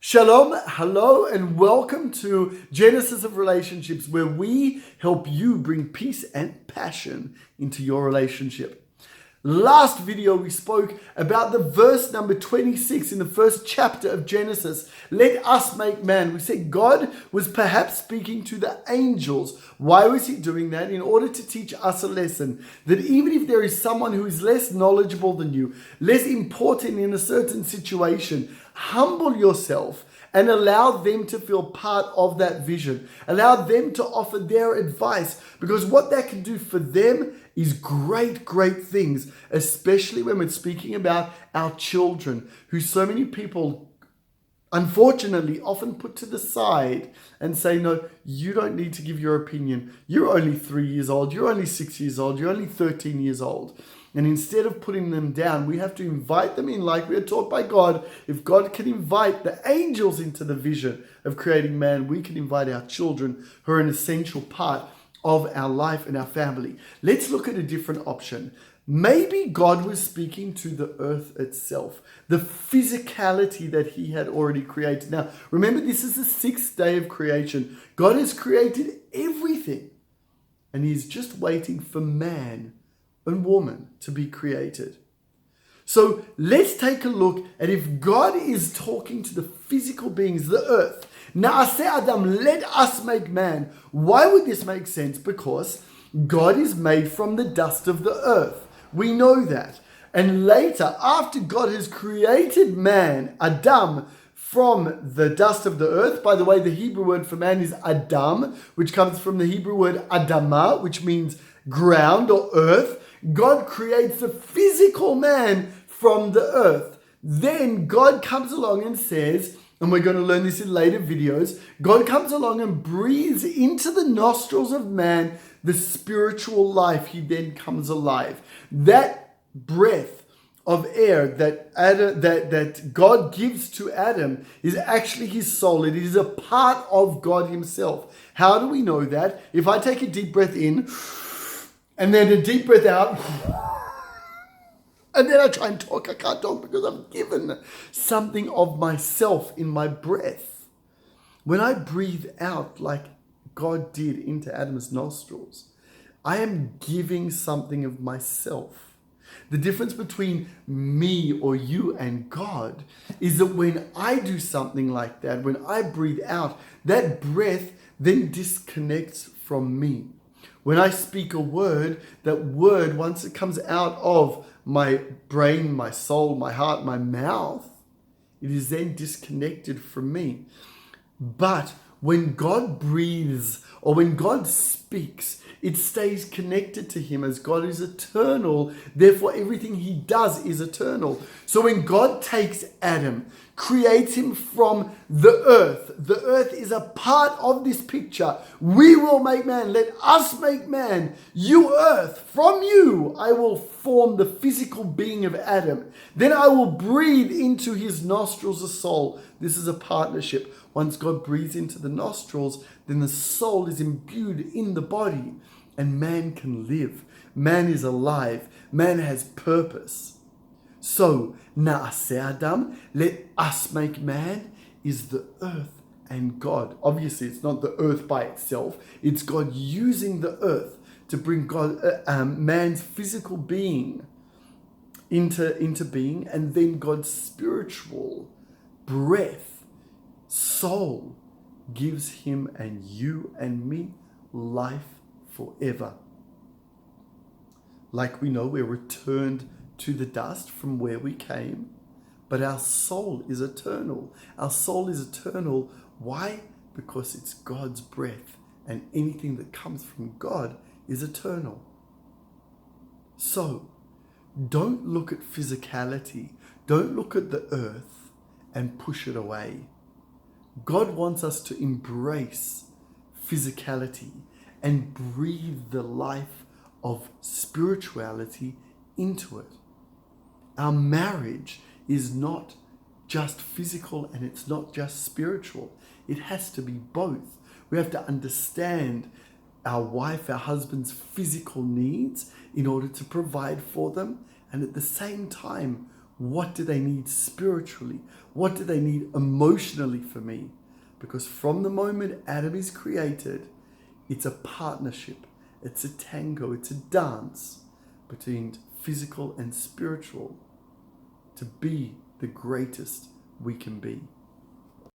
Shalom, hello, and welcome to Genesis of Relationships, where we help you bring peace and passion into your relationship. Last video, we spoke about the verse number 26 in the first chapter of Genesis. Let us make man. We said God was perhaps speaking to the angels. Why was he doing that? In order to teach us a lesson that even if there is someone who is less knowledgeable than you, less important in a certain situation, humble yourself and allow them to feel part of that vision. Allow them to offer their advice, because what that can do for them is great, great things, especially when we're speaking about our children, who so many people unfortunately often put to the side and say, no, you don't need to give your opinion. You're only 3 years old. You're only 6 years old. You're only 13 years old. And instead of putting them down, we have to invite them in, like we are taught by God. If God can invite the angels into the vision of creating man, we can invite our children, who are an essential part of our life and our family. Let's look at a different option. Maybe God was speaking to the earth itself, the physicality that he had already created. Now, remember, this is the sixth day of creation. God has created everything, and he's just waiting for man and woman to be created. So let's take a look at if God is talking to the physical beings, the earth. Na'aseh Adam, let us make man. Why would this make sense? Because God is made from the dust of the earth. We know that. And later, after God has created man, Adam, from the dust of the earth. By the way, the Hebrew word for man is Adam, which comes from the Hebrew word Adamah, which means ground or earth. God creates the physical man from the earth. Then God comes along and says, and we're going to learn this in later videos, God comes along and breathes into the nostrils of man the spiritual life. He then comes alive. That breath of air that God gives to Adam is actually his soul. It is a part of God himself. How do we know that? If I take a deep breath in, and then a deep breath out, and then I try and talk. I can't talk because I've given something of myself in my breath. When I breathe out like God did into Adam's nostrils, I am giving something of myself. The difference between me or you and God is that when I do something like that, when I breathe out, that breath then disconnects from me. When I speak a word, that word, once it comes out of my brain, my soul, my heart, my mouth, it is then disconnected from me. But when God breathes or when God speaks, it stays connected to him, as God is eternal. Therefore, everything he does is eternal. So when God takes Adam, creates him from the earth is a part of this picture. We will make man. Let us make man. You earth, from you I will form the physical being of Adam. Then I will breathe into his nostrils a soul. This is a partnership. Once God breathes into the nostrils, then the soul is imbued in the body, and man can live. Man is alive. Man has purpose. So, Na'aseh Adam, let us make man, is the earth and God. Obviously, it's not the earth by itself. It's God using the earth to bring man's physical being into being, and then God's spiritual breath, soul, gives him and you and me life forever. Like we know, we're returned to the dust from where we came, but our soul is eternal. Our soul is eternal. Why? Because it's God's breath, and anything that comes from God is eternal. So, don't look at physicality. Don't look at the earth and push it away. God wants us to embrace physicality and breathe the life of spirituality into it. Our marriage is not just physical and it's not just spiritual. It has to be both. We have to understand our wife, our husband's physical needs in order to provide for them. And at the same time, What do they need spiritually? What do they need emotionally for me? Because from the moment Adam is created, it's a partnership. It's a tango. It's a dance between physical and spiritual to be the greatest we can be.